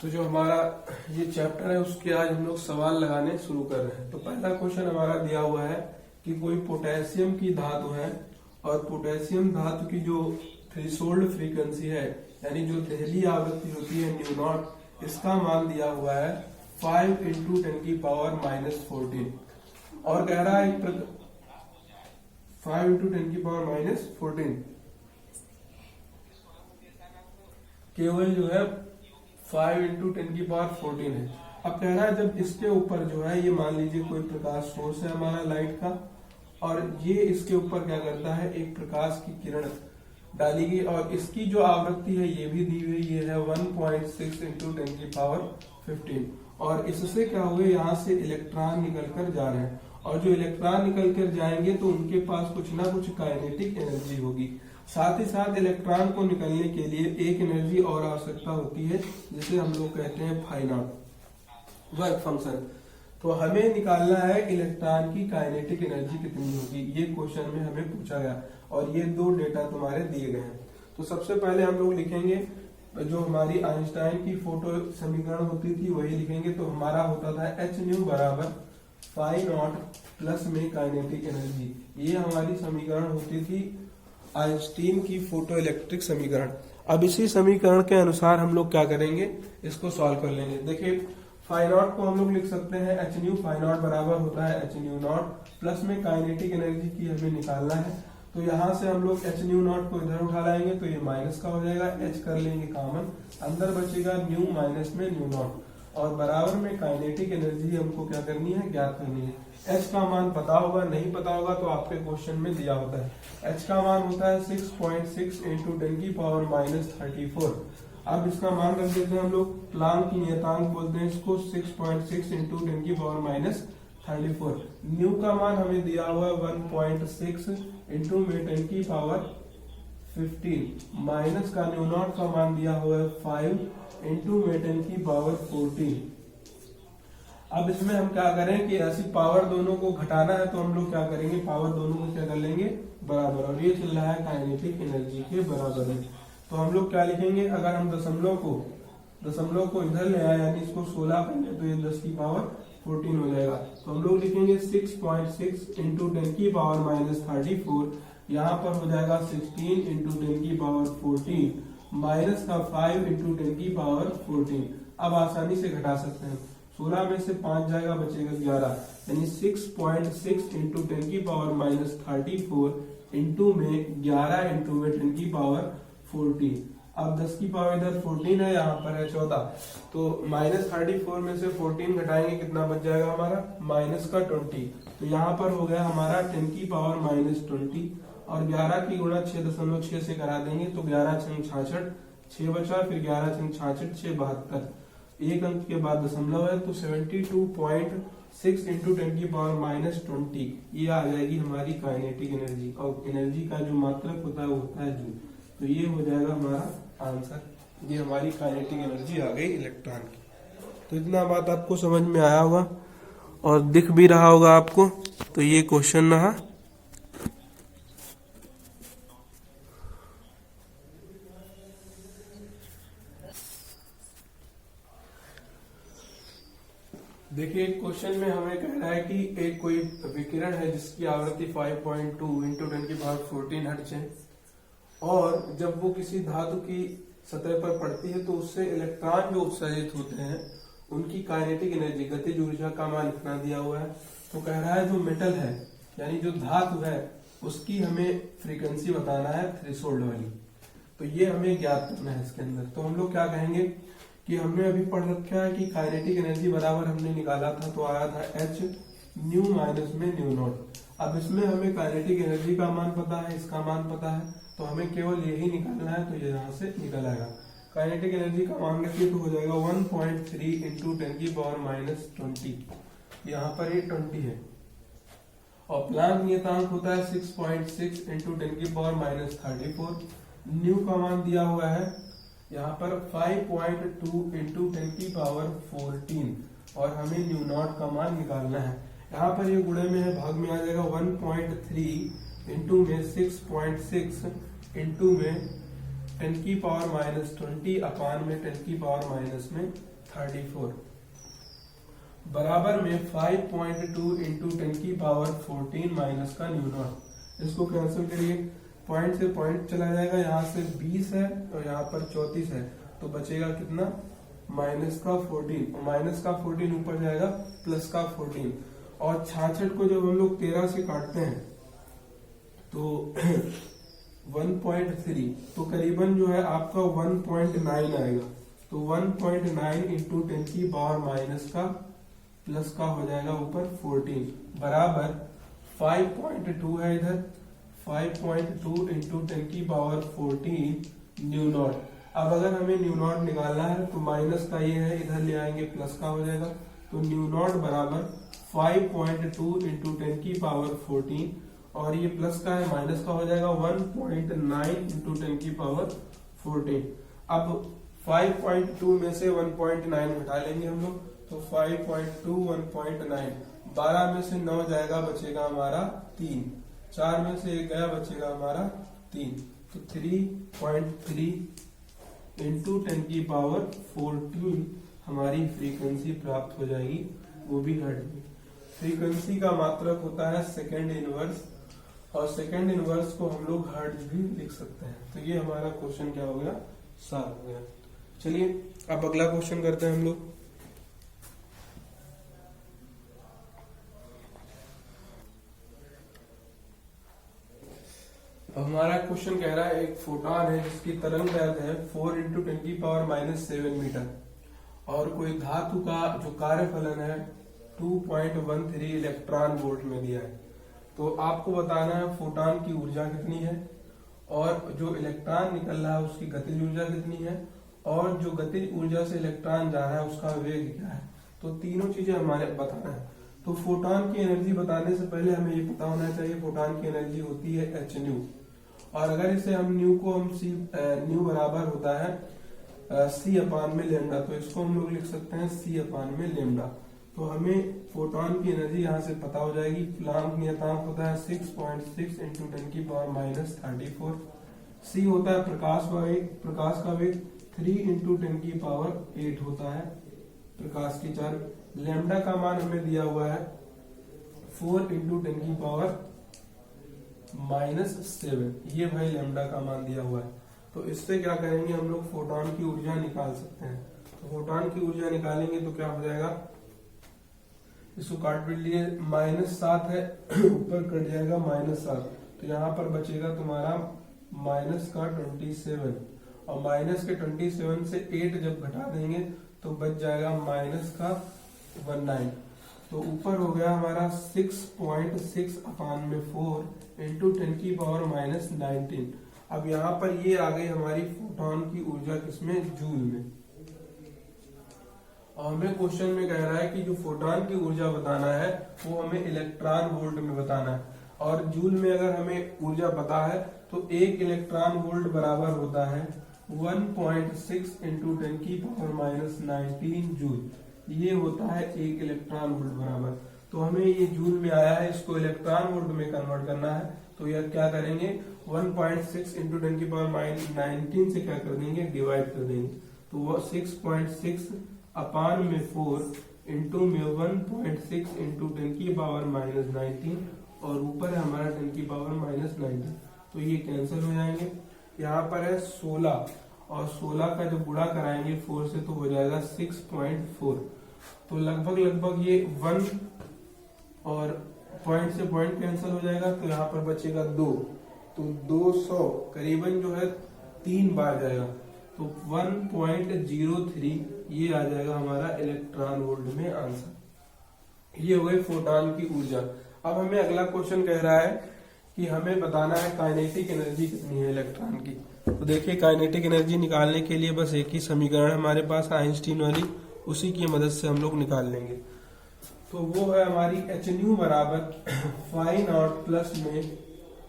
तो जो हमारा ये चैप्टर है उसके आज हम लोग सवाल लगाने शुरू कर रहे हैं। तो पहला क्वेश्चन हमारा दिया हुआ है कि कोई पोटेशियम की धातु है और पोटेशियम धातु की जो थ्रेशोल्ड फ्रीक्वेंसी है यानी जो दहली आवृत्ति होती है न्यू नॉट, इसका मान दिया हुआ है 5 × 10⁻⁻14 और कह रहा है 5 × 10⁻⁻14 केवल जो है 5 × 10⁻14 है। अब कह रहा है जब इसके ऊपर जो है ये मान लीजिए कोई प्रकाश सोर्स है हमारा लाइट का और ये इसके ऊपर क्या करता है एक प्रकाश की किरण डाली गई और इसकी जो आवृत्ति है ये भी दी हुई ये है 1.6 × 10⁻15 और इससे क्या हुए यहाँ से इलेक्ट्रॉन निकल कर जा रहे हैं और जो इलेक्ट्रॉन निकल कर जाएंगे तो उनके पास कुछ ना कुछ काइनेटिक एनर्जी होगी। साथ ही साथ इलेक्ट्रॉन को निकलने के लिए एक एनर्जी और आवश्यकता होती है जिसे हम लोग कहते हैं फाई नॉट वर्क फंक्शन। तो हमें निकालना है इलेक्ट्रॉन की काइनेटिक एनर्जी कितनी होगी, ये क्वेश्चन में हमें पूछा गया और ये दो डेटा तुम्हारे दिए गए हैं। तो सबसे पहले हम लोग लिखेंगे जो हमारी आइंस्टाइन की फोटो समीकरण होती थी वही लिखेंगे। तो हमारा होता था hν बराबर फाई नॉट प्लस में काइनेटिक एनर्जी, ये हमारी समीकरण होती थी आइंस्टीन की फोटो इलेक्ट्रिक समीकरण। अब इसी समीकरण के अनुसार हम लोग क्या करेंगे, इसको सॉल्व कर लेंगे। देखिए फाई नॉट को हम लोग लिख सकते हैं hν, फाई नॉट बराबर होता है hν0 प्लस में काइनेटिक एनर्जी की हमें निकालना है। तो यहाँ से हम लोग hν0 को इधर उठा लाएंगे तो ये माइनस का हो जाएगा, h कर लेंगे कॉमन, अंदर बचेगा न्यू माइनस में ν0 और बराबर में काइनेटिक एनर्जी हमको क्या करनी है, ज्ञात करनी है। h का मान पता होगा, नहीं पता होगा तो आपके क्वेश्चन में दिया होता है। h का मान होता है 6.6 × 10⁻34। अब इसका मान रख देते हैं हम लोग, प्लांक की नियतांक बोलते हैं इसको, 6.6 × 10⁻34। न्यू का मान हमें दिया हुआ है 1.6 × 10⁻15 माइनस का न्यू नॉट का मान दिया हुआ है 5 × 10⁻14। अब इसमें हम क्या करें कि ऐसी पावर दोनों को घटाना है तो हम लोग क्या करेंगे, पावर दोनों को क्या कर लेंगे बराबर, और ये चल रहा है काइनेटिक एनर्जी के बराबर है। तो हम लोग क्या लिखेंगे, अगर हम दशमलव को इधर ले आए यानी इसको 16 करेंगे तो ये 10⁻14 हो जाएगा। तो हम लोग लिखेंगे 6.6 × 10⁻34, यहाँ पर हो जाएगा 16 × 10⁻14 माइनस का 5 × 10⁻14। अब आसानी से घटा सकते हैं, 16 में से 5 जाएगा बचेगा 11 यानी 6.6 × 10⁻34 इंटू में 11 इंटू में 10⁻14। अब 10 की पावर इधर 14 है, यहाँ पर है 14, तो -34 में से 14 घटाएंगे कितना बच जाएगा हमारा, माइनस का 20। तो यहाँ पर हो गया हमारा 10⁻−20 और 11 की गुणा 6.6 से करा देंगे तो 11 × 66 6 बचा, फिर 11 × 66 6 72, एक अंक के बाद दशमलव है तो 72.6 × 10⁻−20 ये आ जाएगी हमारी काइनेटिक एनर्जी। और एनर्जी का जो मात्रक होता है वो होता है जूल। तो ये हो जाएगा हमारा आंसर, ये हमारी काइनेटिक एनर्जी आ गई इलेक्ट्रॉन की। तो इतना बात आपको समझ में आया होगा और दिख भी रहा होगा आपको। तो ये क्वेश्चन रहा। देखिए क्वेश्चन में हमें कह रहा है कि एक कोई विकिरण है जिसकी आवृत्ति 5.2 × 10⁻14 हर्ट्ज है और जब वो किसी धातु की सतह पर पड़ती है तो उससे इलेक्ट्रॉन जो उत्सर्जित होते हैं उनकी काइनेटिक एनर्जी गतिज ऊर्जा का मान इतना दिया हुआ है। तो कह रहा है जो मेटल है यानी जो धातु है उसकी हमें फ्रीक्वेंसी बताना है थ्रेशोल्ड वाली, तो ये हमें ज्ञात करना है इसके अंदर। तो हम लोग क्या कहेंगे कि हमने अभी पढ़ रखा है कि काइनेटिक एनर्जी बराबर हमने निकाला था तो आया था hν माइनस में ν0। अब इसमें हमें काइनेटिक एनर्जी का मान पता है, इसका मान पता है, तो हमें केवल यही निकालना है, तो ये यहाँ से निकल आएगा। काइनेटिक एनर्जी का मान रखिए तो हो जाएगा 1.3 × 10⁻−20, यहाँ पर ये 20 है और प्लांक नियतांक होता है 6.6 × 10⁻34। न्यू का मान दिया हुआ है यहाँ पर 5.2 × 10⁻14 और हमें ν0 का मान निकालना है। यहाँ पर ये गुणे में है, भाग में आ जाएगा 1.3 इंटू में 6.6 इंटू में 10⁻20 अपान में 10⁻−20 34 बराबर में 5.2 इंटू 10 की पावर 14 माइनस का न्यू नॉट। इसको कैंसिल करिए, पॉइंट से पॉइंट चला जाएगा, यहाँ से 20 है और यहाँ पर 34 है, तो बचेगा कितना, माइनस का 14, और माइनस का 14 ऊपर जाएगा प्लस का 14, और 66 को जब हम लोग 13 से काटते हैं तो 1.3, तो करीबन जो है आपका 1.9 आएगा। तो 1.9 इंटू 10 की पावर माइनस का प्लस का हो जाएगा ऊपर 14 बराबर 5.2 है इधर, 5.2 इंटू 10 की पावर 14 न्यू नॉट। अब अगर हमें न्यू नॉट निकालना है तो माइनस का ये है, इधर ले आएंगे प्लस का हो जाएगा, तो न्यू नॉट बराबर 5.2 इंटू 10 की पावर 14, और ये प्लस का है माइनस का हो जाएगा 1.9 इंटू 10 की पावर 14। अब 5.2 में से 1.9 हटा लेंगे हम लोग, तो 5.2 1.9, 12 में से 9 जाएगा, बचेगा हमारा 3, 4 में से 1 गया, बचेगा हमारा 3, तो 3.3 इंटू 10 की पावर 14 हमारी फ्रीक्वेंसी प्राप्त हो जाएगी, वो भी हर्ट्ज में। फ्रीक्वेंसी का मात्रक होता है सेकेंड इनवर्स, और सेकेंड इनवर्स को हम लोग हर्ट्ज भी लिख सकते हैं। तो ये हमारा क्वेश्चन क्या हो गया, सॉल्व हो गया। चलिए अब अगला क्वेश्चन करते हैं हम लोग। अब हमारा क्वेश्चन कह रहा है एक फोटॉन है जिसकी तरंग दैर्घ्य है 4 इंटू 10 की पावर -7 मीटर, और कोई धातु का जो कार्यफलन है 2.13 इलेक्ट्रॉन वोल्ट में दिया है। तो आपको बताना है फोटॉन की ऊर्जा कितनी है, और जो इलेक्ट्रॉन निकल रहा है उसकी गतिज ऊर्जा कितनी है, और जो गतिज ऊर्जा से इलेक्ट्रॉन जा रहा है उसका वेग क्या है। तो तीनों चीजें हमारे बताना है। तो फोटॉन की एनर्जी बताने से पहले हमें ये पता होना चाहिए फोटॉन की एनर्जी होती है एच न्यू, और अगर इसे हम न्यू को हम सी न्यू बराबर होता है सी अपान में लेमडा, तो इसको हम लोग लिख सकते हैं सी अपान में लेमडा। तो हमें फोटॉन की एनर्जी यहाँ से पता हो जाएगी। प्लांक नियतांक होता है 6.6 इंटू 10 की पावर -34। सी होता है प्रकाश का वेग 3 इंटू 10 की पावर 8 होता है प्रकाश की चाल। लेमडा का मान हमें दिया हुआ है 4 इंटू 10 की पावर -7, ये भाई लेमडा का मान दिया हुआ है। तो इससे क्या करेंगे हम लोग, फोटॉन की ऊर्जा निकाल सकते हैं। तो फोटॉन की ऊर्जा निकालेंगे तो क्या हो जाएगा, इसको काट पीट लिए, -7 है ऊपर कट जाएगा -7, तो यहाँ पर बचेगा तुम्हारा माइनस का 27, और माइनस के 27 से 8 जब घटा देंगे तो बच जाएगा माइनस का 19। तो ऊपर हो गया हमारा 6.6 अपान में 4 इंटू 10 की पावर -19। अब यहाँ पर ये आ गई हमारी फोटॉन की ऊर्जा किसमें, जूल में। और हमें क्वेश्चन में कह रहा है कि जो फोटॉन की ऊर्जा बताना है वो हमें इलेक्ट्रॉन वोल्ट में बताना है, और जूल में अगर हमें ऊर्जा पता है तो 1 इलेक्ट्रॉन वोल्ट बराबर होता है 1.6 इंटू 10 की पावर -19 जूल। ये होता है 1 इलेक्ट्रॉन वोल्ट बराबर। तो हमें ये जूल में आया है, इसको इलेक्ट्रॉन वोल्ट में कन्वर्ट करना है। तो यह क्या करेंगे, 1.6 इंटू 10 की पावर -19 से क्या कर देंगे, डिवाइड कर देंगे। तो वो 6.6 अपान में 4 इंटू में 1.6 इंटू 10 की पावर -19, और ऊपर है हमारा 10 की पावर -19, तो ये कैंसिल हो जाएंगे। यहाँ पर है 16, और 16 का जब गुणा कराएंगे 4 से तो हो जाएगा 6.4। तो लगभग ये 1 और पॉइंट से पॉइंट कैंसिल हो जाएगा, तो यहाँ पर बचेगा 2, तो 200 करीबन जो है 3 बार जाएगा, तो 1.03 ये आ जाएगा हमारा इलेक्ट्रॉन वोल्ट में आंसर। ये हो गई फोटॉन की ऊर्जा। अब हमें अगला क्वेश्चन कह रहा है कि हमें बताना है काइनेटिक एनर्जी कितनी है इलेक्ट्रॉन की। तो देखिए काइनेटिक एनर्जी निकालने के लिए बस एक ही समीकरण हमारे पास आइंस्टीन वाली, उसी की मदद से हम लोग निकाल लेंगे। तो वो है हमारी एच न्यू बराबर फाई नॉट प्लस में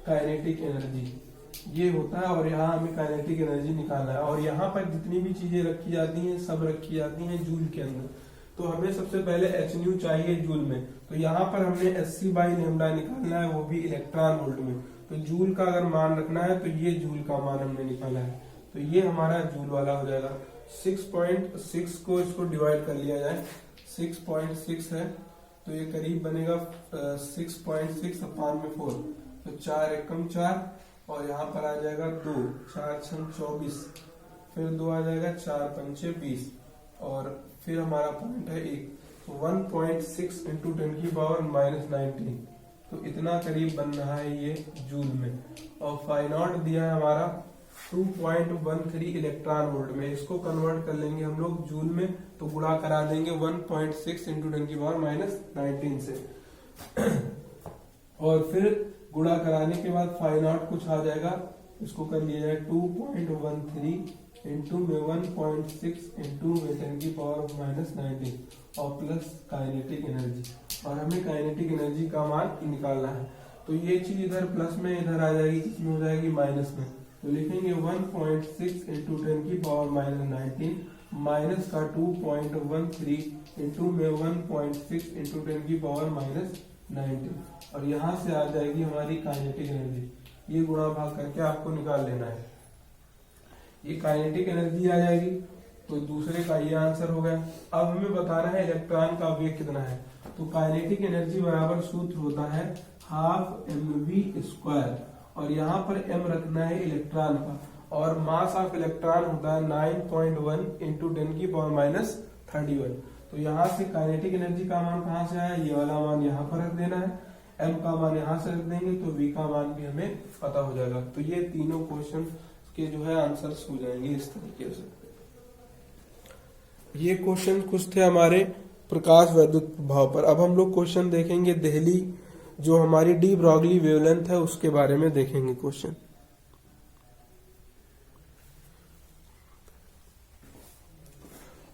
काइनेटिक एनर्जी, ये होता है। और यहाँ हमें काइनेटिक एनर्जी निकालना है, और यहाँ पर जितनी भी चीजें रखी जाती हैं सब रखी जाती हैं जूल के अंदर। तो हमें सबसे पहले एच न्यू चाहिए जूल में, तो यहाँ पर हमने SC/λ निकालना है, वो भी इलेक्ट्रॉन वोल्ट में। तो जूल का अगर मान रखना है तो ये जूल का मान हमने निकाला है, तो ये हमारा जूल वाला हो जाएगा। 6.6 को इसको डिवाइड कर लिया जाए, 6.6 है तो ये करीब बनेगा 6.6 अपान में 4, तो 4 एकम 4 और यहाँ पर आ जाएगा 2, 4 छंग 24, फिर 2 आ जाएगा, 4 पंचे 20 और फिर हमारा पॉइंट है 1, तो 1.6 इंटू 10 की पावर माइनस 19, तो इतना करीब बन रहा है ये जूल में। और फाई नॉट दिया है हमारा 2.13 इलेक्ट्रॉन वोल्ट में, इसको कन्वर्ट कर लेंगे हम लोग जूल में, तो गुणा करा देंगे 1.6 इंटू 10 की पावर माइनस 19 से और फिर गुणा कराने के बाद फाई नॉट कुछ आ जाएगा, इसको कर लिया जाए 2.13 इंटू में 1.6 इंटू में 10 की पावर माइनस 19 और प्लस काइनेटिक एनर्जी, और हमें काइनेटिक एनर्जी का मान निकालना है। तो ये चीज इधर प्लस में इधर आ जाएगी, किसमें हो जाएगी माइनस में, तो लिखेंगे 1.6 इंटू 10 की पावर माइनस 19 माइनस का 2.13 इंटू में 1.6 इंटू 10 की पावर माइनस 19 और यहाँ से आ जाएगी हमारी काइनेटिक एनर्जी। ये गुणा भाग करके आपको निकाल लेना है, ये काइनेटिक एनर्जी आ जाएगी, तो दूसरे का ये आंसर हो गया। अब हमें बताना है इलेक्ट्रॉन का वेग कितना है, तो काइनेटिक एनर्जी बराबर सूत्र होता है हाफ mv² और यहाँ पर m रखना है इलेक्ट्रॉन का और मास ऑफ इलेक्ट्रॉन होता है 9.1 इंटू 10 की पावर माइनस 31। तो यहाँ से काइनेटिक एनर्जी का मान कहाँ से आया, ये वाला मान यहाँ पर रख देना है, m का मान यहाँ से रख देंगे तो v का मान भी हमें पता हो जाएगा। तो ये तीनों क्वेश्चन के जो है आंसर्स हो जाएंगे इस तरीके से। ये क्वेश्चन कुछ थे हमारे प्रकाश वैद्युत प्रभाव पर। अब हम लोग क्वेश्चन देखेंगे देहली, जो हमारी डी ब्रॉगली वेवलेंथ है उसके बारे में देखेंगे क्वेश्चन।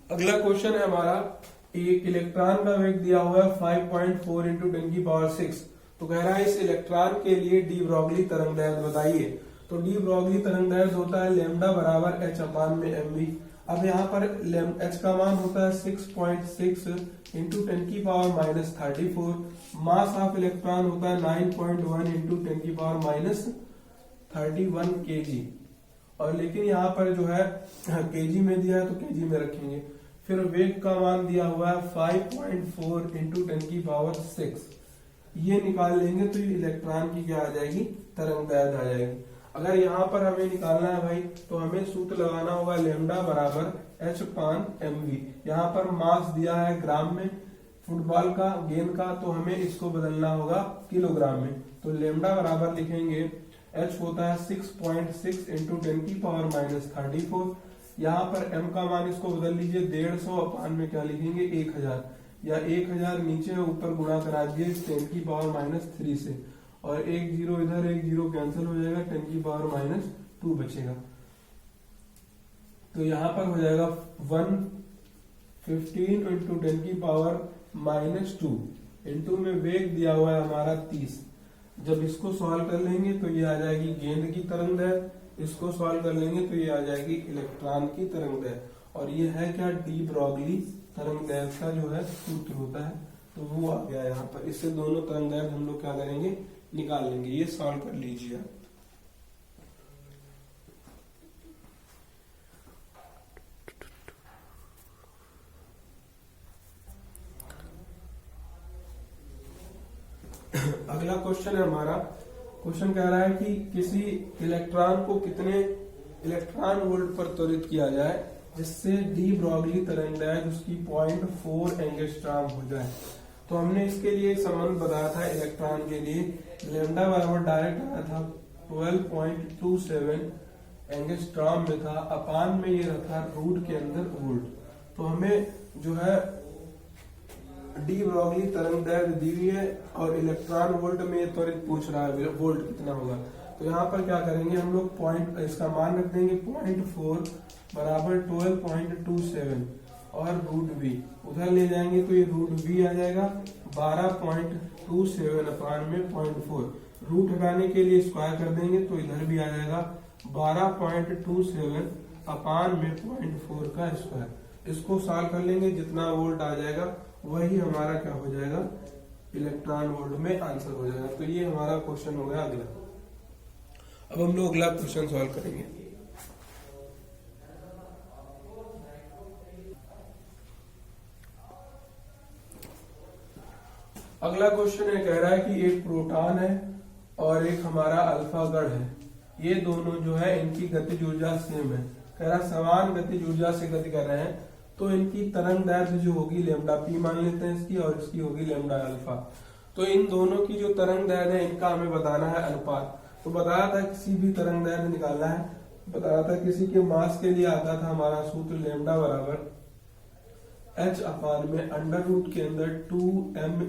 अगला क्वेश्चन है हमारा, एक इलेक्ट्रॉन का वेग दिया हुआ है 5.4 इंटू 10 की पावर 6, तो कह रहा है इस इलेक्ट्रॉन के लिए डी ब्रॉगली तरंग दैर्ध्य बताइए। तो डी ब्रॉगली तरंग दैर्ध्य होता है लैम्डा बराबर h अपान में mv। अब यहाँ पर h का मान होता है 6.6 इंटू 10 की power minus 34, mass of electron होता है 9.1 इंटू 10 की पावर माइनस 31 kg, और लेकिन यहाँ पर जो है kg में दिया है तो kg में रखेंगे। फिर वेग का मान दिया हुआ है 5.4 इंटू 10 की पावर 6, ये निकाल लेंगे तो ये इलेक्ट्रॉन की क्या आ जाएगी, तरंग दैर्ध्य आ जाएगी। अगर यहाँ पर हमें निकालना है भाई तो हमें सूत्र लगाना होगा लैम्डा बराबर h अपान mv। यहाँ पर मास दिया है ग्राम में फुटबॉल का, गेंद का, तो हमें इसको बदलना होगा किलोग्राम में। तो लैम्डा बराबर लिखेंगे h होता है 6.6 इंटू 10 की पावर माइनस 34, यहाँ पर m का मान इसको बदल लीजिए 150 अपान में क्या लिखेंगे 1000, या 1000 नीचे ऊपर गुणा करा दिए 10 की पावर माइनस 3 से, और एक जीरो इधर एक जीरो कैंसिल हो जाएगा, 10 की पावर माइनस 2 बचेगा। तो यहाँ पर हो जाएगा 115 इंटू 10 की पावर माइनस 2 इंटू में वेग दिया हुआ है हमारा 30। जब इसको सॉल्व कर लेंगे तो ये आ जाएगी गेंद की तरंग दैर्ध्य, इसको सॉल्व कर लेंगे तो ये आ जाएगी इलेक्ट्रॉन की तरंग दैर्ध्य, और ये है क्या, डी ब्रॉगली तरंग दैर्ध्य का जो है सूत्र होता है, तो वो आ गया यहाँ पर। इससे दोनों तरंग दैर्ध्य हम लोग क्या करेंगे, निकाल लेंगे। ये सॉल्व कर लीजिए आप। अगला क्वेश्चन है हमारा, क्वेश्चन कह रहा है कि किसी इलेक्ट्रॉन को कितने इलेक्ट्रॉन वोल्ट पर त्वरित किया जाए जिससे डी ब्रॉगली तरंग दैर्ध्य उसकी 0.4 एंगस्ट्रॉम हो जाए। तो हमने इसके लिए संबंध बताया था इलेक्ट्रॉन के लिए, लैम्डा बराबर डायरेक्ट आया था 12.27 एंगस्ट्रॉम में था, अपान में ये रखा रूट के अंदर वोल्ट। तो हमें जो है डी ब्रॉगली तरंग दैर्ध्य दी हुई है और इलेक्ट्रॉन वोल्ट में ये त्वरित पूछ रहा है वोल्ट कितना होगा। तो यहाँ पर क्या करेंगे हम लोग, पॉइंट इसका मान रख देंगे 0.4 बराबर 12.27 और रूट वी उधर ले जाएंगे तो ये रूट वी आ जाएगा 12.27 अपान में 0.4, रूट हटाने के लिए स्क्वायर कर देंगे तो इधर भी आ जाएगा 12.27 अपान में 0.4 का स्क्वायर। इसको सॉल्व कर लेंगे, जितना वोल्ट आ जाएगा वही हमारा क्या हो जाएगा, इलेक्ट्रॉन वोल्ट में आंसर हो जाएगा। तो ये हमारा क्वेश्चन हो गया अगला। अब हम लोग अगला क्वेश्चन सॉल्व करेंगे। अगला क्वेश्चन ये कह रहा है कि एक प्रोटॉन है और एक हमारा अल्फा गण है, ये दोनों जो है इनकी गतिज ऊर्जा सेम है। कह रहा समान गतिज ऊर्जा से गति कर रहे हैं तो इनकी तरंग दैर्घ्य जो होगी लैम्डा पी मान लेते हैं इसकी, और इसकी होगी लैम्डा अल्फा। तो इन दोनों की जो तरंग दैर्घ्य है इनका हमें बताना है अनुपात। तो बताया था किसी भी तरंग दैर्घ्य निकालना है, बताया था किसी के मास के लिए आता था हमारा सूत्र लैम्डा बराबर h अपान में अंडर रूट के अंदर 2m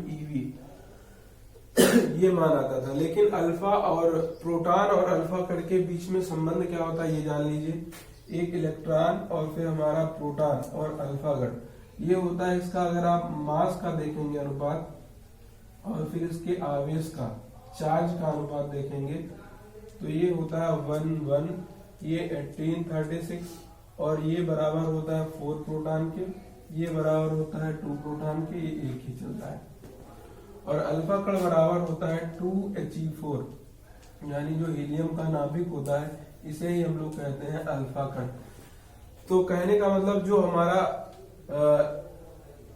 ये मान आता था। लेकिन अल्फा और प्रोटॉन और अल्फा कण के बीच में संबंध क्या होता है ये जान लीजिए, एक इलेक्ट्रॉन और फिर हमारा प्रोटॉन और अल्फा गण, ये होता है इसका अगर आप मास का देखेंगे अनुपात और फिर इसके आवेश का चार्ज का अनुपात देखेंगे तो ये होता है 1 1, ये 18 36 और ये बराबर होता है 4 प्रोटॉन के, ये बराबर होता है 2 प्रोटॉन के, ये एक ही चल रहा है। और अल्फा कण बराबर होता है 2He4, यानी जो हीलियम का नाभिक होता है इसे ही हम लोग कहते हैं अल्फा कण। तो कहने का मतलब जो हमारा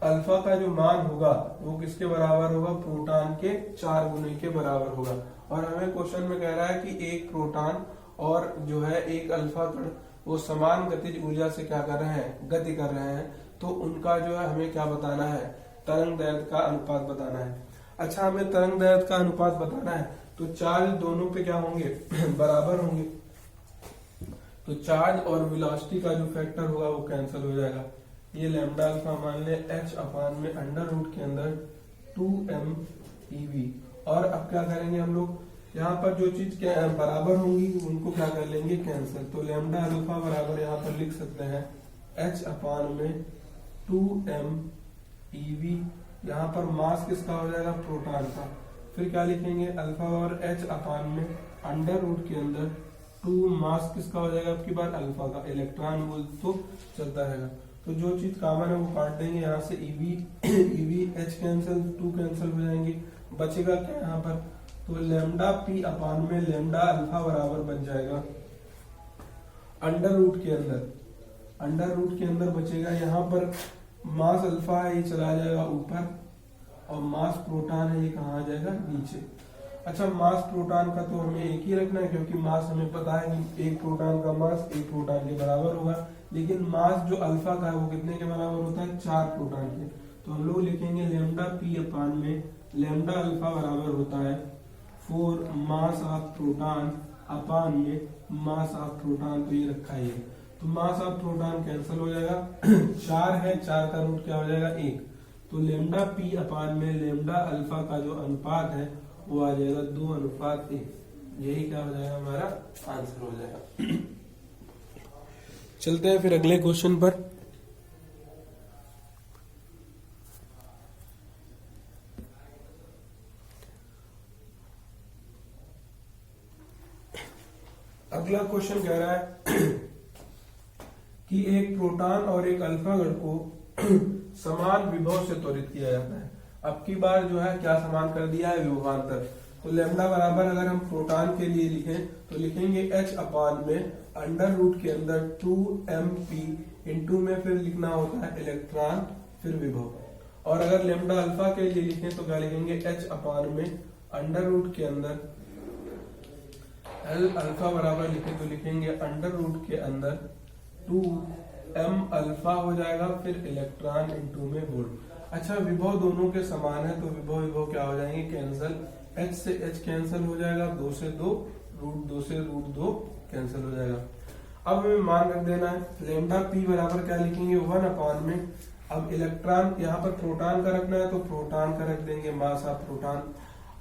अल्फा का जो मान होगा वो किसके बराबर होगा, प्रोटॉन के 4 गुने के बराबर होगा। और हमें क्वेश्चन में कह रहा है कि एक प्रोटॉन और जो है एक अल्फा कण वो समान गतिज ऊर्जा से क्या कर रहे हैं, गति कर रहे हैं। तो उनका जो है हमें क्या बताना है, तरंग दैर्घ्य का अनुपात बताना है। अच्छा, हमें तरंग दैर्घ्य का अनुपात बताना है तो चार्ज दोनों पे क्या होंगे बराबर होंगे। तो चार्ज और वेलोसिटी का जो फैक्टर होगा वो कैंसिल हो जाएगा। ये लैम्डा अल्फा मान ले h अपान में अंडर रूट के अंदर 2m और अब क्या करेंगे हम लोग, यहाँ पर जो चीज बराबर होंगी उनको क्या कर लेंगे, कैंसिल। तो लैम्डा अल्फा बराबर यहाँ पर लिख सकते हैं h अपान में 2m यहाँ पर मास किसका हो जाएगा, प्रोटॉन का। फिर क्या लिखेंगे, अल्फा और h अपान में अंडर रूट के अंदर 2 मास किसका हो जाएगा, आपकी बार अल्फा का। इलेक्ट्रॉन बोल तो चलता रहेगा, तो जो चीज कॉमन है वो काट देंगे यहाँ से, h कैंसिल, 2 कैंसिल हो जाएंगे, बचेगा क्या यहाँ पर, तो लैम्डा पी अपान में लैम्डा अल्फा बराबर बन जाएगा अंडर रूट के अंदर बचेगा यहाँ पर मास अल्फा है ये चला जाएगा ऊपर और मास प्रोटॉन है ये कहाँ आ जाएगा, नीचे। अच्छा, मास प्रोटॉन का तो हमें एक ही रखना है क्योंकि मास हमें पता है कि एक प्रोटॉन का मास एक प्रोटॉन के बराबर होगा। लेकिन मास जो अल्फा का है वो कितने के बराबर होता है, 4 प्रोटॉन के। तो हम लोग लिखेंगे लैम्डा पी अपान में लैम्डा अल्फा बराबर होता है 4 मास ऑफ प्रोटॉन अपान में मास ऑफ प्रोटॉन। तो ये रखा है, तो मास ऑफ प्रोटॉन कैंसिल हो जाएगा 4 है, 4 का रूट क्या हो जाएगा 1। तो लैम्डा पी अपान में लैम्डा अल्फा का जो अनुपात है वो आ जाएगा 2:1। यही क्या हो जाएगा, हमारा आंसर हो जाएगा। चलते हैं फिर अगले क्वेश्चन पर। अगला क्वेश्चन कह रहा है कि एक प्रोटॉन और एक अल्फा गण को समान विभव से त्वरित किया जाता है। अब की बार जो है क्या समान कर दिया है, विभवांतर। तो लैम्डा बराबर अगर हम प्रोटॉन के लिए लिखें तो लिखेंगे h अपान में अंडर रूट के अंदर 2mp इंटू में फिर लिखना होता है इलेक्ट्रॉन फिर विभव। और अगर लैम्डा अल्फा के लिए लिखें तो क्या लिखेंगे, h अपान में अंडर रूट के अंदर l अल्फा बराबर लिखे तो लिखेंगे अंडर रूट के अंदर 2m अल्फा हो जाएगा फिर इलेक्ट्रॉन इंटू में वोल्ट। अच्छा, विभव दोनों के समान है तो विभव क्या हो जाएंगे, कैंसिल। h से h कैंसिल हो जाएगा, 2 से 2, रूट 2 से रूट 2 कैंसिल हो जाएगा। अब हमें मान रख देना है लैम्डा p बराबर क्या लिखेंगे, 1 अपान में। अब इलेक्ट्रॉन यहाँ पर प्रोटॉन का रखना है तो प्रोटॉन का रख देंगे मास ऑफ प्रोटॉन।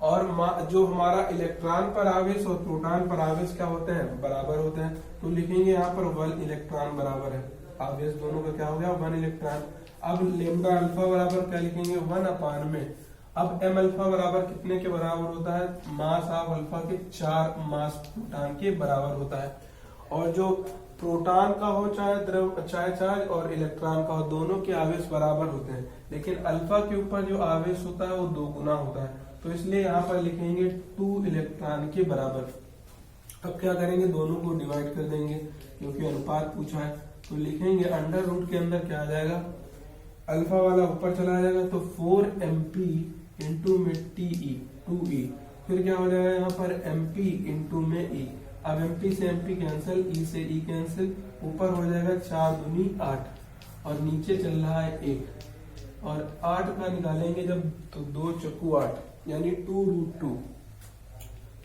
और जो हमारा इलेक्ट्रॉन पर आवेश और प्रोटॉन पर आवेश क्या होते हैं, बराबर होते हैं। तो लिखेंगे यहाँ पर 1 इलेक्ट्रॉन बराबर है, आवेश दोनों का क्या हो गया, 1 इलेक्ट्रॉन। अब लैम्डा अल्फा बराबर क्या लिखेंगे, 1 अपान में। अब m अल्फा बराबर कितने के बराबर होता है, मास ऑफ अल्फा के 4 मास प्रोटॉन के बराबर होता है। और जो प्रोटॉन का हो चाहे चार्ज और इलेक्ट्रॉन का हो, दोनों के आवेश बराबर होते हैं। लेकिन अल्फा के ऊपर जो आवेश होता है वो 2 गुना होता है, तो इसलिए यहाँ पर लिखेंगे 2 इलेक्ट्रॉन के बराबर। अब क्या करेंगे, दोनों को डिवाइड कर देंगे क्योंकि अनुपात पूछा है। तो लिखेंगे अंडर रूट के अंदर क्या आ जाएगा, अल्फा वाला ऊपर चला जाएगा तो 4mp इंटू में टीई 2e, फिर क्या हो जाएगा यहाँ पर mp इंटू में e। अब mp से mp कैंसिल, e से e कैंसिल, ऊपर हो जाएगा 4 दूनी 8 और नीचे चल रहा है 1 और 8 का निकालेंगे जब तो 2 चक्कू 8 यानी 2√2,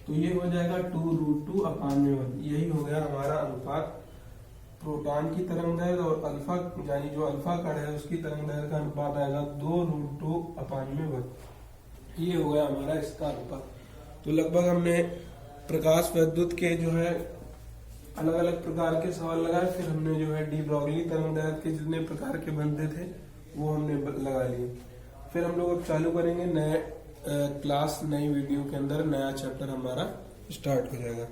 तो ये हो जाएगा 2√2 अपान में 1। यही हो गया हमारा अनुपात प्रोटॉन की तरंग दैर्घ्य और अल्फा यानी जो अल्फा कण है उसकी तरंग दैर्घ्य का अनुपात आएगा 2√2 अपान में 1। ये हो गया हमारा इसका अनुपात। तो लगभग हमने प्रकाश विद्युत के जो है अलग अलग प्रकार के सवाल लगाए, फिर हमने जो है डी ब्रॉगली तरंग दैर्घ्य के जितने प्रकार के बनते थे वो हमने लगा लिए। फिर हम लोग अब चालू करेंगे नए क्लास, नई वीडियो के अंदर नया चैप्टर हमारा स्टार्ट हो जाएगा।